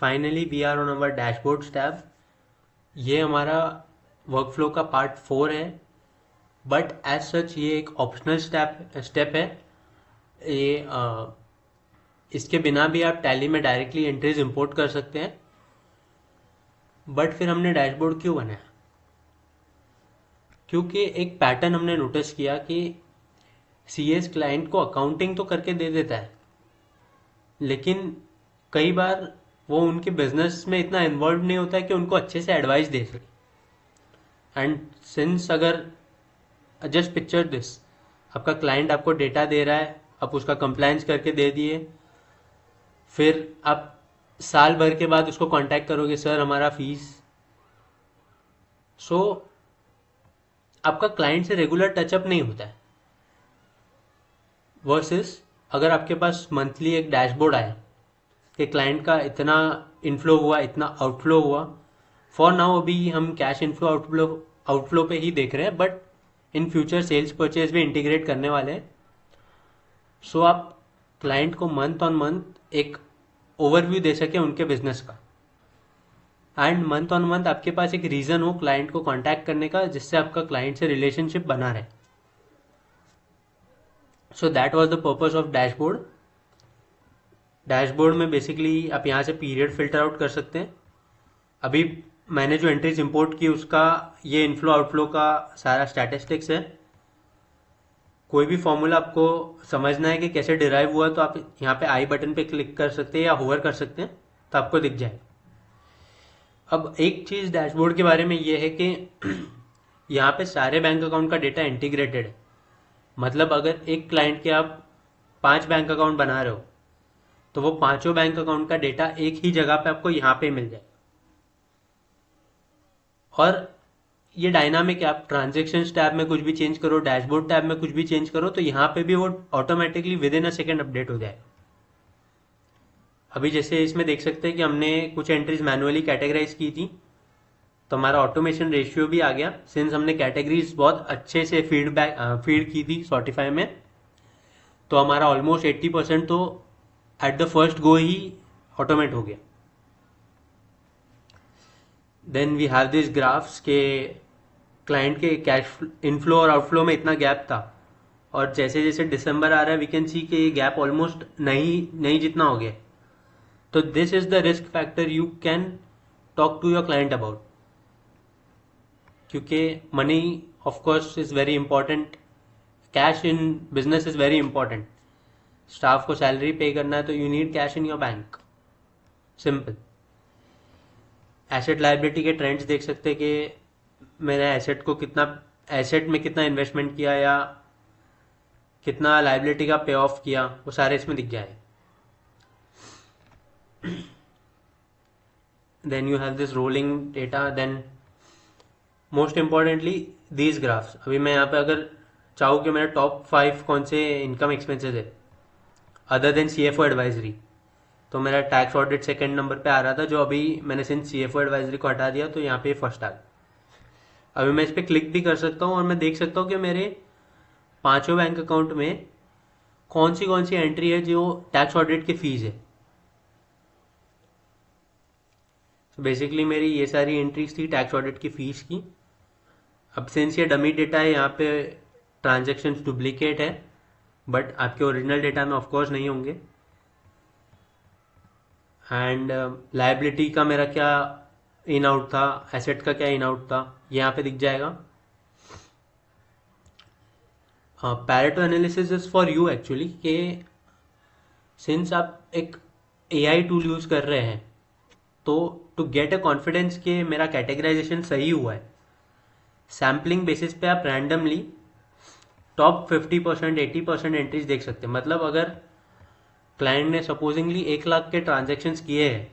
Finally we are on our dashboard tab. ये हमारा workflow का पार्ट 4 है, बट एज सच ये एक ऑप्शनल स्टेप है। ये इसके बिना भी आप टैली में डायरेक्टली एंट्रीज इंपोर्ट कर सकते हैं। बट फिर हमने डैशबोर्ड क्यों बनाया? क्योंकि एक पैटर्न हमने नोटिस किया कि सीएस क्लाइंट को अकाउंटिंग तो करके दे देता है, लेकिन कई बार वो उनके बिजनेस में इतना इन्वॉल्व नहीं होता है कि उनको अच्छे से एडवाइस दे सके। एंड सिंस अगर जस्ट पिक्चर दिस, आपका क्लाइंट आपको डेटा दे रहा है, आप उसका कंप्लायंस करके दे दिए, फिर आप साल भर के बाद उसको कांटेक्ट करोगे, सर हमारा फीस। सो आपका क्लाइंट से रेगुलर टचअप नहीं होता है। वर्सेस अगर आपके पास मंथली एक डैशबोर्ड आया कि क्लाइंट का इतना इनफ्लो हुआ, इतना आउटफ्लो हुआ। फॉर नाउ अभी हम कैश इनफ्लो आउटफ्लो पे ही देख रहे हैं, but in future sales purchase भी इंटीग्रेट करने वाले हैं। सो आप क्लाइंट को मंथ ऑन मंथ एक ओवरव्यू दे सके उनके बिजनेस का, एंड मंथ ऑन मंथ आपके पास एक रीजन हो क्लाइंट को कांटेक्ट करने का, जिससे आपका क्लाइंट से रिलेशनशिप बना रहे। So that was the purpose of dashboard. Dashboard में बेसिकली आप यहाँ से पीरियड फिल्टर आउट कर सकते हैं। अभी मैंने जो एंट्रीज इंपोर्ट की उसका ये इनफ्लो आउटफ्लो का सारा स्टैटिस्टिक्स है। कोई भी फॉर्मूला आपको समझना है कि कैसे डिराइव हुआ, तो आप यहाँ पे आई बटन पे क्लिक कर सकते हैं या होवर कर सकते हैं, तो आपको दिख जाए। अब एक चीज़ डैशबोर्ड के बारे में ये है कि यहाँ पे सारे बैंक अकाउंट का डेटा इंटीग्रेटेड है। मतलब अगर एक क्लाइंट के आप 5 बैंक अकाउंट बना रहे हो, तो वो पांचों बैंक अकाउंट का डेटा एक ही जगह पे आपको यहाँ पे मिल जाए। और ये डायनामिक है, आप ट्रांजेक्शन टैब में कुछ भी चेंज करो, डैशबोर्ड टैब में कुछ भी चेंज करो, तो यहाँ पे भी वो automatically with in a second update हो जाएगा। अभी जैसे इसमें देख सकते हैं कि हमने कुछ एंट्रीज मैनुअली कैटेगराइज की थी, तो हमारा ऑटोमेशन रेशियो भी आ गया, सिंस हमने कैटेगरीज बहुत अच्छे से फीड की थी सॉर्टिफाई में। तो हमारा ऑलमोस्ट 80% तो एट द फर्स्ट गो ही ऑटोमेट हो गया। Then we have this graphs के क्लाइंट के कैश इनफ्लो और आउटफ्लो में इतना गैप था, और जैसे जैसे दिसंबर आ रहा है वी कैन सी कि ये गैप ऑलमोस्ट नहीं जितना हो गया। तो this is the risk factor you can talk to your client about, क्योंकि money of course is very important, cash in business is very important. Staff को सैलरी पे करना है तो you need cash in your bank, simple. Asset liability के trends देख सकते हैं कि मैंने एसेट में कितना इन्वेस्टमेंट किया या कितना लाइबिलिटी का पे ऑफ किया, वो सारे इसमें दिख जाए। Then you have this rolling data. Then most importantly these graphs. अभी मैं यहाँ पे अगर चाहूँ कि मेरा टॉप 5 कौन से इनकम एक्सपेंसेस है अदर देन सीएफओ एडवाइजरी, तो मेरा टैक्स ऑडिट सेकंड नंबर पे आ रहा था, जो अभी मैंने सिंस सीएफओ एडवाइजरी को हटा दिया तो यहाँ पे फर्स्ट आ गया। अभी मैं इस पर क्लिक भी कर सकता हूँ और मैं देख सकता हूँ कि मेरे पांचों बैंक अकाउंट में कौन सी एंट्री है जो टैक्स ऑडिट की फीस है। तो बेसिकली मेरी ये सारी एंट्रीज थी टैक्स ऑडिट की फीस की। अब सिंस ये डमी डेटा है, यहाँ पे ट्रांजेक्शन डुप्लीकेट है, बट आपके ओरिजिनल डेटा में ऑफकोर्स नहीं होंगे। एंड लाइबिलिटी का मेरा क्या इन आउट था, एसेट का क्या इन आउट था, ये यहाँ पे दिख जाएगा। Pareto analysis is for you actually, कि सिंस आप एक एआई टूल यूज कर रहे हैं, तो टू गेट अ कॉन्फिडेंस कि मेरा कैटेगराइजेशन सही हुआ है, सैम्पलिंग बेसिस पे आप रैंडमली टॉप 50% 80% एंट्रीज देख सकते हैं। मतलब अगर क्लाइंट ने सपोजिंगली 1 लाख के ट्रांजेक्शन्स किए हैं,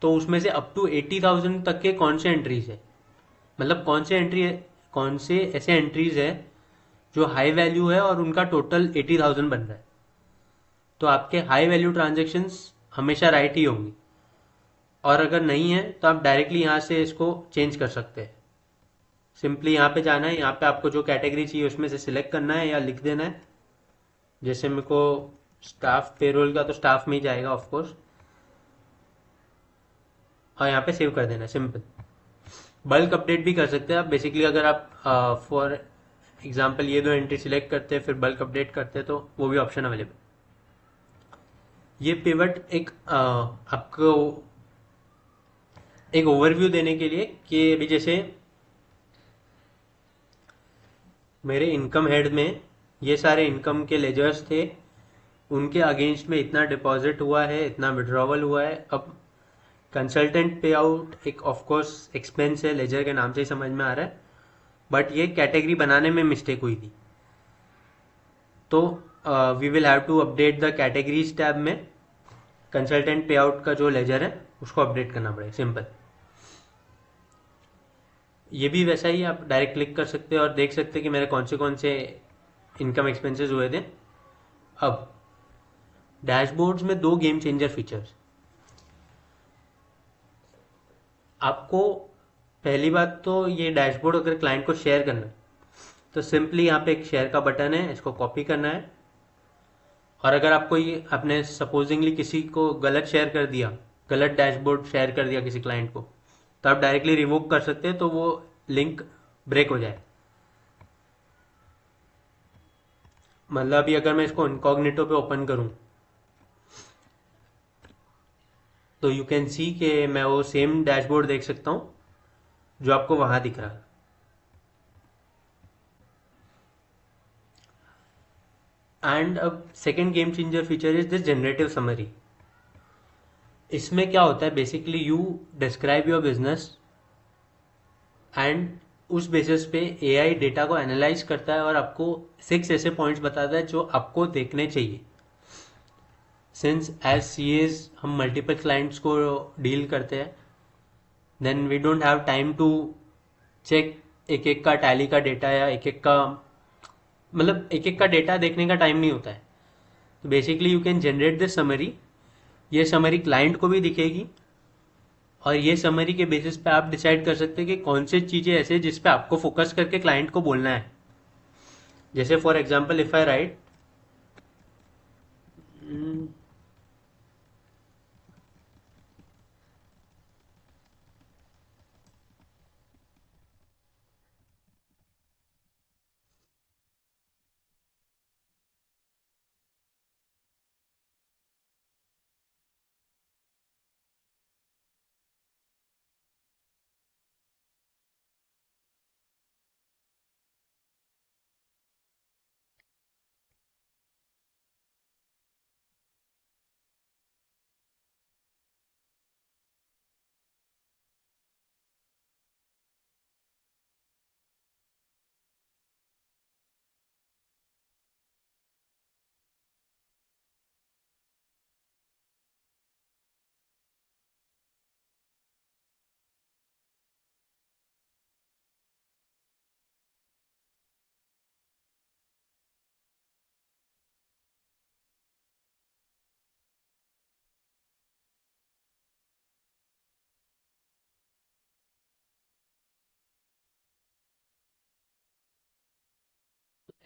तो उसमें से अप टू 80,000 तक के कौन से एंट्रीज है, मतलब कौन से ऐसे एंट्रीज है जो हाई वैल्यू है और उनका टोटल 80,000 बन रहा है। तो आपके हाई वैल्यू ट्रांजेक्शन्स हमेशा राइट ही होंगी, और अगर नहीं है तो आप डायरेक्टली यहाँ से इसको चेंज कर सकते हैं। सिंपली यहाँ पे जाना है, यहाँ पे आपको जो कैटेगरी चाहिए उसमें से सिलेक्ट करना है या लिख देना है। जैसे मेरे को स्टाफ पेरोल का, तो स्टाफ में ही जाएगा ऑफकोर्स। और यहाँ पे सेव कर देना, सिंपल। बल्क अपडेट भी कर सकते हैं आप बेसिकली, अगर आप फॉर एग्जांपल ये दो एंट्री सिलेक्ट करते हैं फिर बल्क अपडेट करते हैं तो वो भी ऑप्शन अवेलेबल। ये पिवट एक आपको एक ओवरव्यू देने के लिए कि अभी जैसे मेरे इनकम हेड में ये सारे इनकम के लेजर्स थे, उनके अगेंस्ट में इतना डिपॉजिट हुआ है, इतना विड्रॉवल हुआ है। अब कंसल्टेंट पे आउट एक ऑफ कोर्स एक्सपेंस है, लेजर के नाम से ही समझ में आ रहा है, बट ये कैटेगरी बनाने में मिस्टेक हुई थी। तो we will have to update the categories tab में कंसल्टेंट पे आउट का जो लेजर है उसको अपडेट करना पड़ेगा, सिंपल। ये भी वैसा ही, आप डायरेक्ट क्लिक कर सकते हैं और देख सकते हैं कि मेरे कौन से इनकम एक्सपेंसेस हुए थे। अब डैशबोर्ड्स में दो गेम चेंजर फीचर्स। आपको पहली बात तो ये डैशबोर्ड अगर क्लाइंट को शेयर करना है तो सिंपली यहाँ पे एक शेयर का बटन है, इसको कॉपी करना है। और अगर आपको ये आपने सपोजिंगली किसी को गलत शेयर कर दिया, गलत डैशबोर्ड शेयर कर दिया किसी क्लाइंट को, तो आप डायरेक्टली रिवोक कर सकते हैं, तो वो लिंक ब्रेक हो जाए। मतलब अभी अगर मैं इसको इनकॉग्निटो पे ओपन करूं तो यू कैन सी कि मैं वो सेम डैशबोर्ड देख सकता हूं जो आपको वहां दिख रहा है। एंड अब second game changer feature is this generative summary. इसमें क्या होता है, basically you describe your business and उस बेसिस पे एआई डेटा को एनालाइज करता है और आपको 6 ऐसे पॉइंट्स बताता है जो आपको देखने चाहिए। सिंस एज सीएस हम मल्टीपल क्लाइंट्स को डील करते हैं, then we don't have time to check एक एक का टैली का डेटा, या एक एक का मतलब एक एक का डेटा देखने का टाइम नहीं होता है। तो basically you can generate this summary. ये समरी क्लाइंट को भी दिखेगी और ये समरी के बेसिस पे आप डिसाइड कर सकते हैं कि कौन सी चीज़ें ऐसे जिस पे आपको फोकस करके क्लाइंट को बोलना है। जैसे for example if I right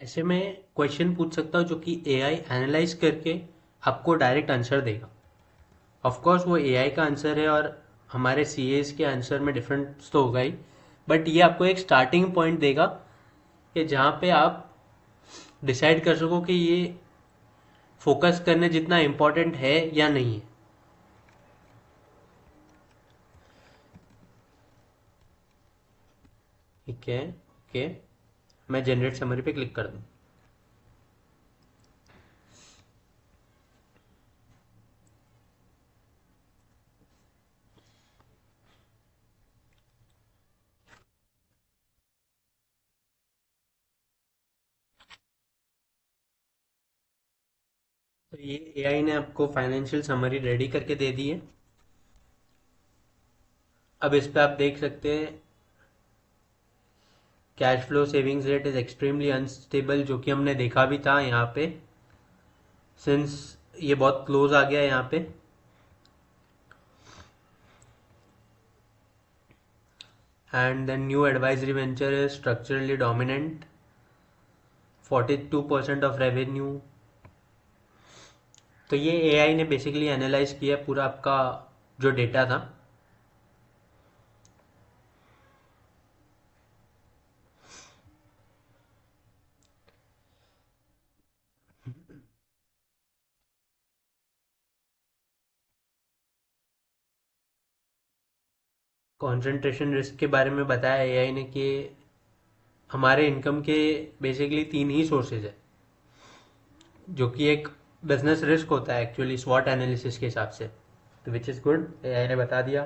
ऐसे में क्वेश्चन पूछ सकता हूँ जो कि एआई एनालाइज करके आपको डायरेक्ट आंसर देगा। ऑफ कोर्स वो एआई का आंसर है और हमारे सीएस के आंसर में डिफरेंस तो होगा ही, बट ये आपको एक स्टार्टिंग पॉइंट देगा कि जहाँ पे आप डिसाइड कर सको कि ये फोकस करने जितना इम्पोर्टेंट है या नहीं है। ठीक है, ओके। मैं जनरेट समरी पे क्लिक कर दूँ। तो ये एआई ने आपको फाइनेंशियल समरी रेडी करके दे दी है। अब इस पे आप देख सकते हैं cash flow savings rate is extremely unstable, जो कि हमने देखा भी था यहाँ पे, सिंस ये बहुत क्लोज आ गया यहाँ पे। And the new advisory venture is structurally dominant, 42% of revenue. तो ये एआई ने बेसिकली एनालाइज किया पूरा आपका जो डेटा था कंसंट्रेशन रिस्क के बारे में बताया एआई ने कि हमारे इनकम के बेसिकली तीन ही सोर्सेज है, जो कि एक बिजनेस रिस्क होता है एक्चुअली स्वॉट एनालिसिस के हिसाब से, तो विच इज़ गुड, एआई ने बता दिया।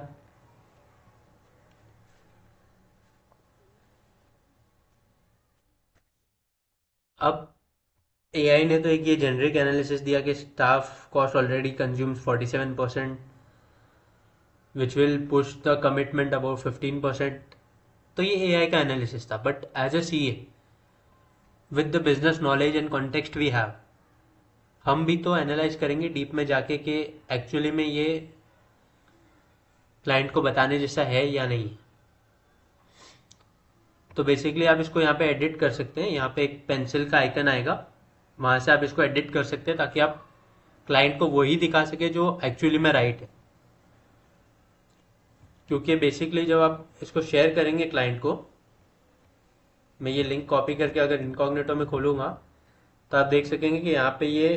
अब एआई ने तो एक ये जेनरिक एनालिसिस दिया कि staff cost already consumes 47%, which will push the commitment about 15%। तो ये एआई का एनालिसिस था, but as a CA with the business knowledge and context we have, हम भी तो एनालाइज करेंगे डीप में जाके कि एक्चुअली में ये क्लाइंट को बताने जैसा है या नहीं। तो बेसिकली आप इसको यहाँ पे एडिट कर सकते हैं, यहाँ पे एक पेंसिल का आइकन आएगा, वहां से आप इसको एडिट कर सकते हैं ताकि आप क्लाइंट को वही दिखा सके जो एक्चुअली में राइट है। क्योंकि बेसिकली जब आप इसको शेयर करेंगे क्लाइंट को, मैं ये लिंक कॉपी करके अगर इनकॉग्निटो में खोलूंगा तो आप देख सकेंगे कि यहाँ पे ये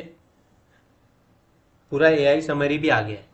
पूरा एआई समरी भी आ गया है।